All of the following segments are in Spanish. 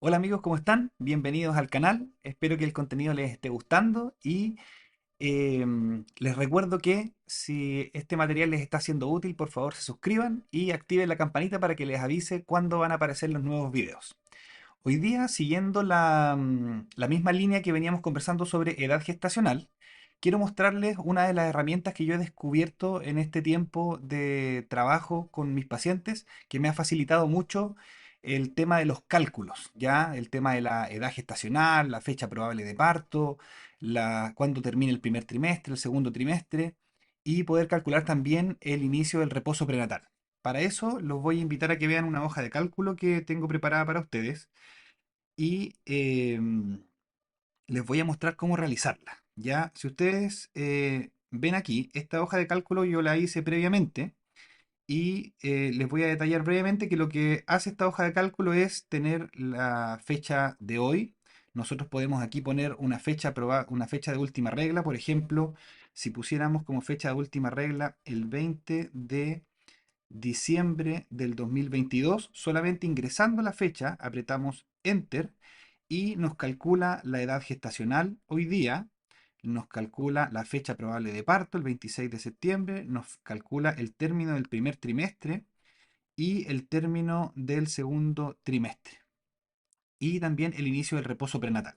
Hola amigos, ¿cómo están? Bienvenidos al canal. Espero que el contenido les esté gustando y les recuerdo que si este material les está siendo útil, por favor se suscriban y activen la campanita para que les avise cuándo van a aparecer los nuevos videos. Hoy día, siguiendo la misma línea que veníamos conversando sobre edad gestacional, quiero mostrarles una de las herramientas que yo he descubierto en este tiempo de trabajo con mis pacientes, que me ha facilitado mucho el tema de los cálculos, ya el tema de la edad gestacional, la fecha probable de parto, cuándo termina el primer trimestre, el segundo trimestre, y poder calcular también el inicio del reposo prenatal. Para eso los voy a invitar a que vean una hoja de cálculo que tengo preparada para ustedes y les voy a mostrar cómo realizarla. Ya, si ustedes ven aquí, esta hoja de cálculo yo la hice previamente y les voy a detallar brevemente que lo que hace esta hoja de cálculo es tener la fecha de hoy. Nosotros podemos aquí poner una fecha de última regla, por ejemplo, si pusiéramos como fecha de última regla el 20 de diciembre del 2022, solamente ingresando la fecha, apretamos Enter y nos calcula la edad gestacional hoy día, nos calcula la fecha probable de parto, el 26 de septiembre, nos calcula el término del primer trimestre y el término del segundo trimestre y también el inicio del reposo prenatal.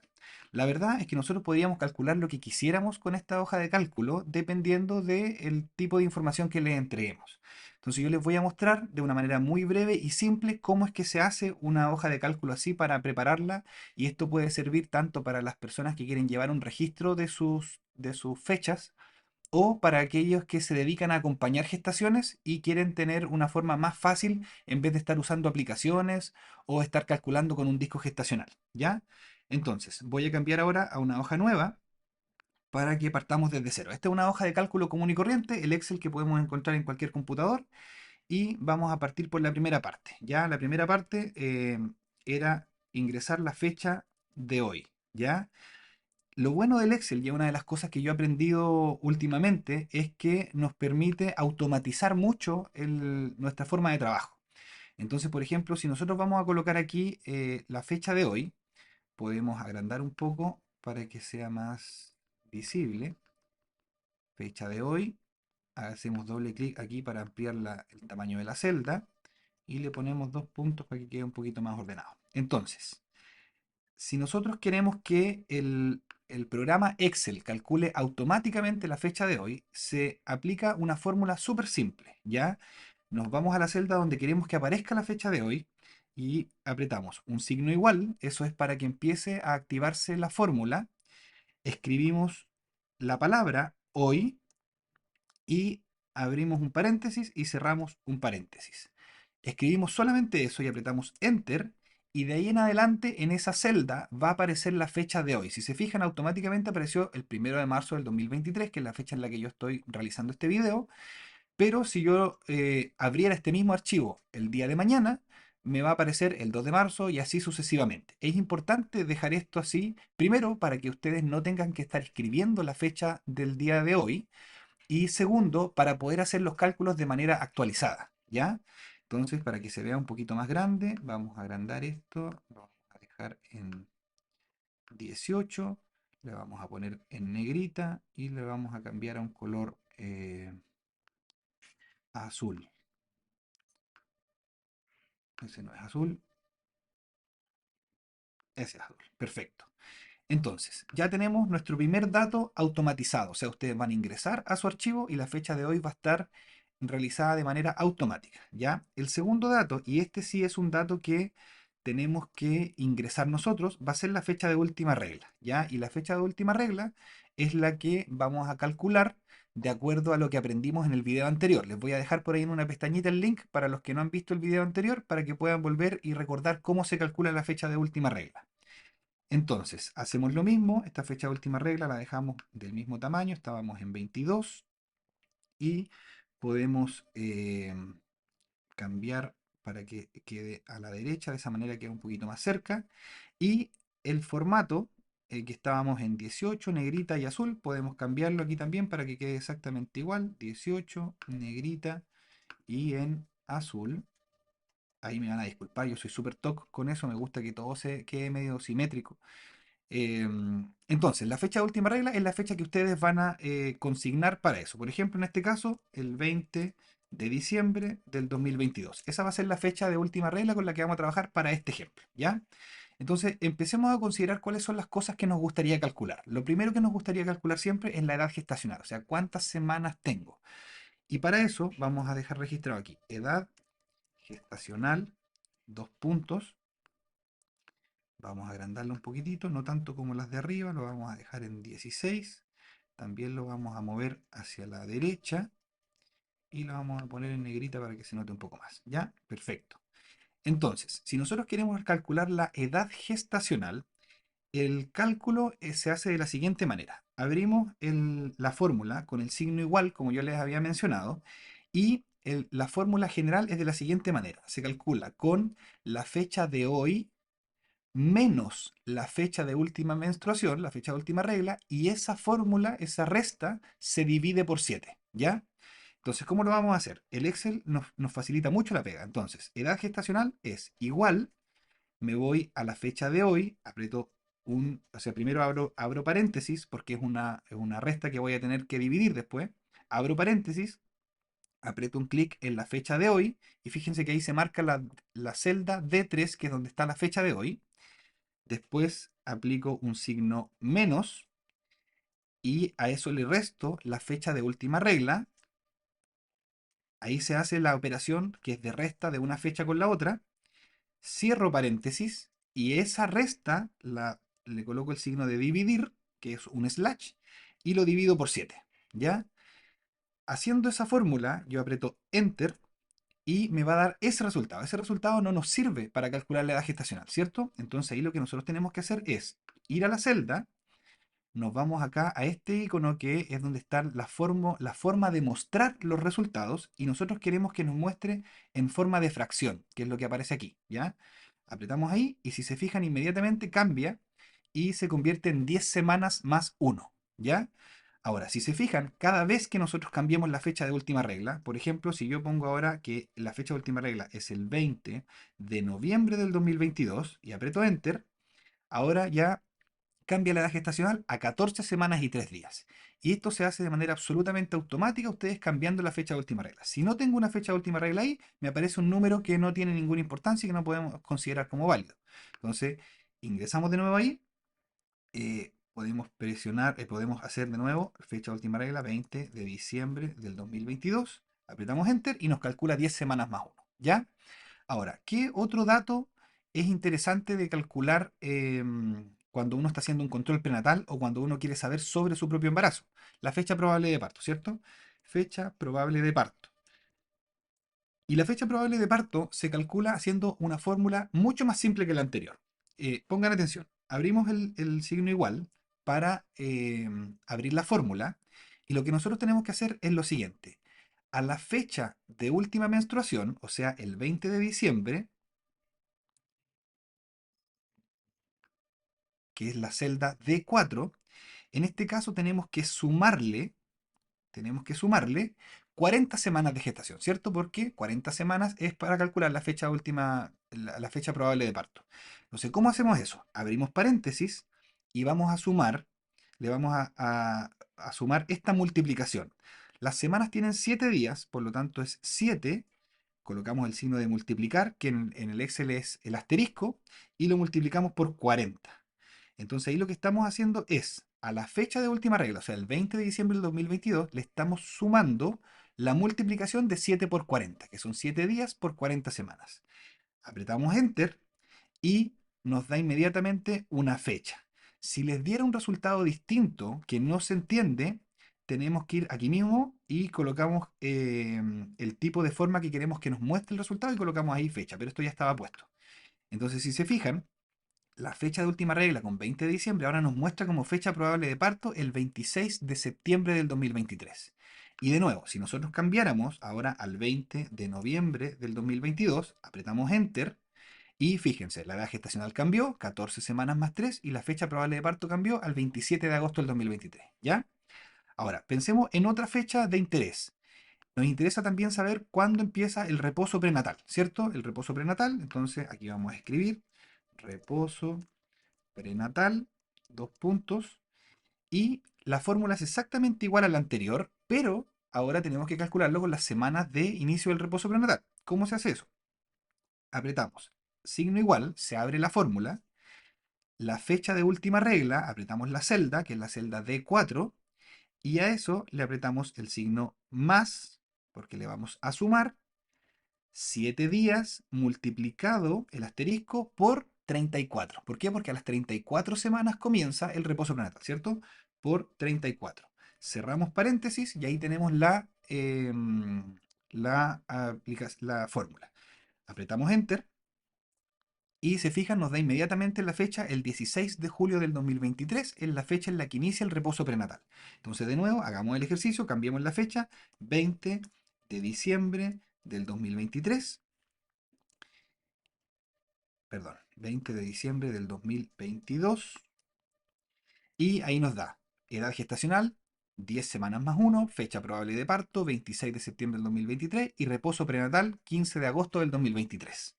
La verdad es que nosotros podríamos calcular lo que quisiéramos con esta hoja de cálculo dependiendo del tipo de información que le entreguemos. Entonces yo les voy a mostrar de una manera muy breve y simple cómo es que se hace una hoja de cálculo así para prepararla, y esto puede servir tanto para las personas que quieren llevar un registro de sus fechas, o para aquellos que se dedican a acompañar gestaciones y quieren tener una forma más fácil en vez de estar usando aplicaciones o estar calculando con un disco gestacional, ¿ya? Entonces, voy a cambiar ahora a una hoja nueva para que partamos desde cero. Esta es una hoja de cálculo común y corriente, el Excel que podemos encontrar en cualquier computador, y vamos a partir por la primera parte. Ya, la primera parte era ingresar la fecha de hoy, ¿ya? Lo bueno del Excel, y una de las cosas que yo he aprendido últimamente, es que nos permite automatizar mucho nuestra forma de trabajo. Entonces, por ejemplo, si nosotros vamos a colocar aquí la fecha de hoy, podemos agrandar un poco para que sea más visible. Fecha de hoy, hacemos doble clic aquí para ampliar el tamaño de la celda y le ponemos dos puntos para que quede un poquito más ordenado. Entonces, si nosotros queremos que el programa Excel calcule automáticamente la fecha de hoy, se aplica una fórmula súper simple, ¿ya? Nos vamos a la celda donde queremos que aparezca la fecha de hoy y apretamos un signo igual, eso es para que empiece a activarse la fórmula, escribimos la palabra hoy y abrimos un paréntesis y cerramos un paréntesis. Escribimos solamente eso y apretamos Enter, y de ahí en adelante en esa celda va a aparecer la fecha de hoy. Si se fijan, automáticamente apareció el 1 de marzo del 2023, que es la fecha en la que yo estoy realizando este video, pero si yo abriera este mismo archivo el día de mañana, me va a aparecer el 2 de marzo y así sucesivamente. Es importante dejar esto así, primero, para que ustedes no tengan que estar escribiendo la fecha del día de hoy, y segundo, para poder hacer los cálculos de manera actualizada, ¿ya? Entonces, para que se vea un poquito más grande, vamos a agrandar esto, lo vamos a dejar en 18, le vamos a poner en negrita y le vamos a cambiar a un color azul. Ese no es azul, ese es azul. Perfecto. Entonces, ya tenemos nuestro primer dato automatizado. O sea, ustedes van a ingresar a su archivo y la fecha de hoy va a estar realizada de manera automática, ¿ya? El segundo dato, y este sí es un dato que tenemos que ingresar nosotros, va a ser la fecha de última regla, ¿ya? Y la fecha de última regla es la que vamos a calcular de acuerdo a lo que aprendimos en el video anterior. Les voy a dejar por ahí en una pestañita el link para los que no han visto el video anterior, para que puedan volver y recordar cómo se calcula la fecha de última regla. Entonces, hacemos lo mismo, esta fecha de última regla la dejamos del mismo tamaño, estábamos en 22 y podemos cambiar para que quede a la derecha, de esa manera queda un poquito más cerca. Y el formato, que estábamos en 18, negrita y azul, podemos cambiarlo aquí también para que quede exactamente igual, 18, negrita y en azul. Ahí me van a disculpar, yo soy súper TOC con eso, me gusta que todo se quede medio simétrico. Entonces, la fecha de última regla es la fecha que ustedes van a consignar para eso. Por ejemplo, en este caso, el 20 de diciembre del 2022. Esa va a ser la fecha de última regla con la que vamos a trabajar para este ejemplo, ¿ya? Entonces, empecemos a considerar cuáles son las cosas que nos gustaría calcular. Lo primero que nos gustaría calcular siempre es la edad gestacional, o sea, cuántas semanas tengo. Y para eso vamos a dejar registrado aquí, edad gestacional, dos puntos. Vamos a agrandarlo un poquitito, no tanto como las de arriba, lo vamos a dejar en 16. También lo vamos a mover hacia la derecha y lo vamos a poner en negrita para que se note un poco más. ¿Ya? Perfecto. Entonces, si nosotros queremos calcular la edad gestacional, el cálculo se hace de la siguiente manera. Abrimos la fórmula con el signo igual, como yo les había mencionado, y la fórmula general es de la siguiente manera. Se calcula con la fecha de hoy menos la fecha de última menstruación, la fecha de última regla, y esa fórmula, esa resta, se divide por 7, ¿ya? Entonces, ¿cómo lo vamos a hacer? El Excel nos facilita mucho la pega. Entonces, edad gestacional es igual, me voy a la fecha de hoy, aprieto o sea, primero abro paréntesis, porque es una resta que voy a tener que dividir después, abro paréntesis, aprieto un clic en la fecha de hoy, y fíjense que ahí se marca la celda D3, que es donde está la fecha de hoy. Después aplico un signo menos y a eso le resto la fecha de última regla. Ahí se hace la operación que es de resta de una fecha con la otra. Cierro paréntesis y esa resta le coloco el signo de dividir, que es un slash, y lo divido por 7. ¿Ya? Haciendo esa fórmula, yo aprieto Enter y me va a dar ese resultado. Ese resultado no nos sirve para calcular la edad gestacional, ¿cierto? Entonces ahí lo que nosotros tenemos que hacer es ir a la celda, nos vamos acá a este icono que es donde está la forma de mostrar los resultados y nosotros queremos que nos muestre en forma de fracción, que es lo que aparece aquí, ¿ya? Apretamos ahí y si se fijan inmediatamente cambia y se convierte en 10 semanas más 1, ¿ya? Ahora, si se fijan, cada vez que nosotros cambiemos la fecha de última regla, por ejemplo, si yo pongo ahora que la fecha de última regla es el 20 de noviembre del 2022 y aprieto Enter, ahora ya cambia la edad gestacional a 14 semanas y 3 días. Y esto se hace de manera absolutamente automática, ustedes cambiando la fecha de última regla. Si no tengo una fecha de última regla ahí, me aparece un número que no tiene ninguna importancia y que no podemos considerar como válido. Entonces, ingresamos de nuevo ahí, podemos presionar, podemos hacer de nuevo fecha de última regla 20 de diciembre del 2022, apretamos Enter y nos calcula 10 semanas más 1. ¿Ya? Ahora, ¿qué otro dato es interesante de calcular cuando uno está haciendo un control prenatal o cuando uno quiere saber sobre su propio embarazo? La fecha probable de parto, ¿cierto? Fecha probable de parto. Y la fecha probable de parto se calcula haciendo una fórmula mucho más simple que la anterior. Pongan atención, abrimos el signo igual para abrir la fórmula y lo que nosotros tenemos que hacer es lo siguiente. A la fecha de última menstruación, o sea, el 20 de diciembre, que es la celda D4, en este caso tenemos que sumarle 40 semanas de gestación, ¿cierto? Porque 40 semanas es para calcular la fecha última, la fecha probable de parto. Entonces, ¿cómo hacemos eso? Abrimos paréntesis y vamos a sumar, le vamos a sumar esta multiplicación. Las semanas tienen 7 días, por lo tanto es 7. Colocamos el signo de multiplicar, que en el Excel es el asterisco, y lo multiplicamos por 40. Entonces ahí lo que estamos haciendo es, a la fecha de última regla, o sea, el 20 de diciembre del 2022, le estamos sumando la multiplicación de 7 por 40, que son 7 días por 40 semanas. Apretamos Enter y nos da inmediatamente una fecha. Si les diera un resultado distinto que no se entiende, tenemos que ir aquí mismo y colocamos el tipo de forma que queremos que nos muestre el resultado y colocamos ahí fecha, pero esto ya estaba puesto. Entonces, si se fijan, la fecha de última regla con 20 de diciembre ahora nos muestra como fecha probable de parto el 26 de septiembre del 2023. Y de nuevo, si nosotros cambiáramos ahora al 20 de noviembre del 2022, apretamos Enter y fíjense, la edad gestacional cambió, 14 semanas más 3 y la fecha probable de parto cambió al 27 de agosto del 2023. ¿Ya? Ahora, pensemos en otra fecha de interés. nos interesa también saber cuándo empieza el reposo prenatal, ¿cierto? El reposo prenatal, entonces aquí vamos a escribir reposo prenatal, dos puntos, y la fórmula es exactamente igual a la anterior, pero ahora tenemos que calcularlo con las semanas de inicio del reposo prenatal. ¿Cómo se hace eso? Apretamos signo igual, se abre la fórmula, la fecha de última regla, apretamos la celda, que es la celda D4, y a eso le apretamos el signo más, porque le vamos a sumar 7 días multiplicado el asterisco por 34. ¿Por qué? Porque a las 34 semanas comienza el reposo prenatal, ¿cierto? Por 34. Cerramos paréntesis y ahí tenemos la fórmula. Apretamos Enter y se fijan, nos da inmediatamente la fecha, el 16 de julio del 2023, es la fecha en la que inicia el reposo prenatal. Entonces, de nuevo, hagamos el ejercicio, cambiemos la fecha, 20 de diciembre del 2023, perdón, 20 de diciembre del 2022, y ahí nos da edad gestacional, 10 semanas más 1, fecha probable de parto, 26 de septiembre del 2023, y reposo prenatal, 15 de agosto del 2023.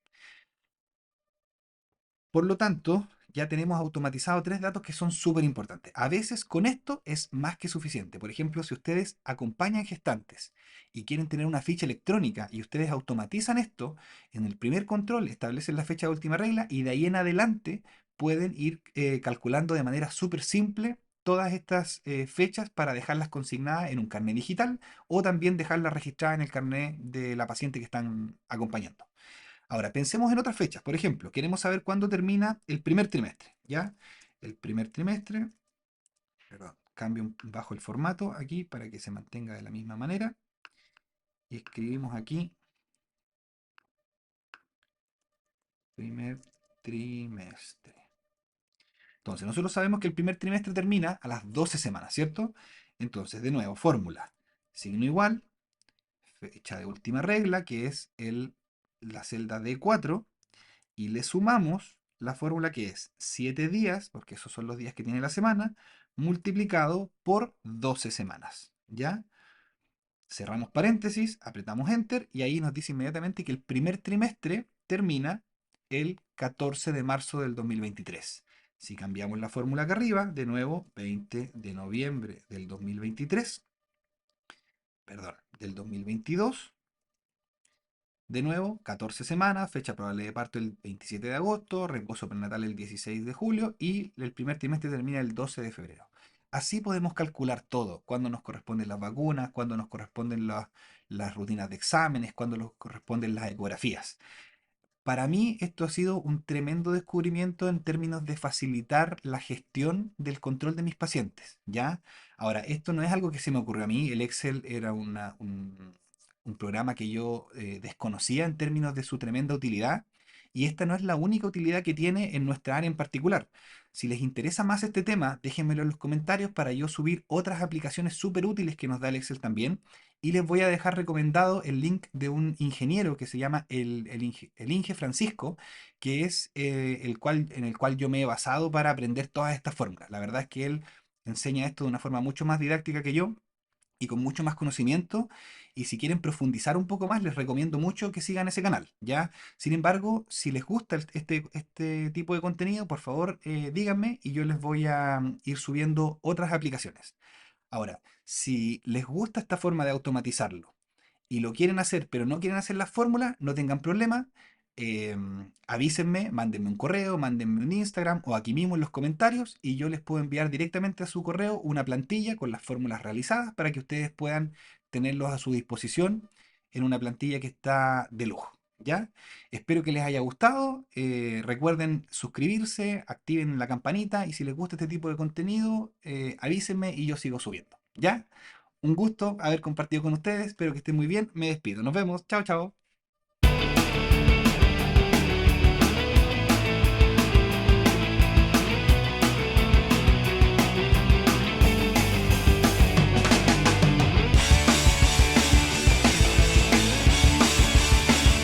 Por lo tanto, ya tenemos automatizado tres datos que son súper importantes. A veces con esto es más que suficiente. Por ejemplo, si ustedes acompañan gestantes y quieren tener una ficha electrónica y ustedes automatizan esto, en el primer control establecen la fecha de última regla y de ahí en adelante pueden ir calculando de manera súper simple todas estas fechas para dejarlas consignadas en un carnet digital o también dejarlas registradas en el carnet de la paciente que están acompañando. Ahora, pensemos en otras fechas. Por ejemplo, queremos saber cuándo termina el primer trimestre, ¿ya? El primer trimestre, perdón, cambio bajo el formato aquí para que se mantenga de la misma manera. Y escribimos aquí primer trimestre. Entonces, nosotros sabemos que el primer trimestre termina a las 12 semanas, ¿cierto? Entonces, de nuevo, fórmula. Signo igual, fecha de última regla, que es la celda D4, y le sumamos la fórmula que es 7 días, porque esos son los días que tiene la semana, multiplicado por 12 semanas. ¿Ya? Cerramos paréntesis, apretamos Enter y ahí nos dice inmediatamente que el primer trimestre termina el 14 de marzo del 2023. Si cambiamos la fórmula acá arriba, de nuevo, 20 de noviembre del 2023, perdón, del 2022. De nuevo, 14 semanas, fecha probable de parto el 27 de agosto, reposo prenatal el 16 de julio y el primer trimestre termina el 12 de febrero. Así podemos calcular todo, cuándo nos corresponden las vacunas, cuándo nos corresponden las rutinas de exámenes, cuándo nos corresponden las ecografías. Para mí esto ha sido un tremendo descubrimiento en términos de facilitar la gestión del control de mis pacientes, ¿ya? Ahora, esto no es algo que se me ocurrió a mí, el Excel era un programa que yo desconocía en términos de su tremenda utilidad, y esta no es la única utilidad que tiene en nuestra área en particular. Si les interesa más este tema, déjenmelo en los comentarios para yo subir otras aplicaciones súper útiles que nos da el Excel también. Y les voy a dejar recomendado el link de un ingeniero que se llama el Inge Francisco, que es en el cual yo me he basado para aprender todas estas fórmulas. La verdad es que él enseña esto de una forma mucho más didáctica que yo y con mucho más conocimiento. Y si quieren profundizar un poco más, les recomiendo mucho que sigan ese canal, ¿ya? Sin embargo, si les gusta este tipo de contenido, por favor, díganme y yo les voy a ir subiendo otras aplicaciones. Ahora, si les gusta esta forma de automatizarlo y lo quieren hacer, pero no quieren hacer la fórmula, no tengan problema. Avísenme, mándenme un correo, mándenme un Instagram o aquí mismo en los comentarios y yo les puedo enviar directamente a su correo una plantilla con las fórmulas realizadas para que ustedes puedan tenerlos a su disposición en una plantilla que está de lujo. ¿Ya? Espero que les haya gustado. Recuerden suscribirse, activen la campanita y si les gusta este tipo de contenido, avísenme y yo sigo subiendo. ¿Ya? Un gusto haber compartido con ustedes. Espero que estén muy bien. Me despido. Nos vemos. Chao, chao.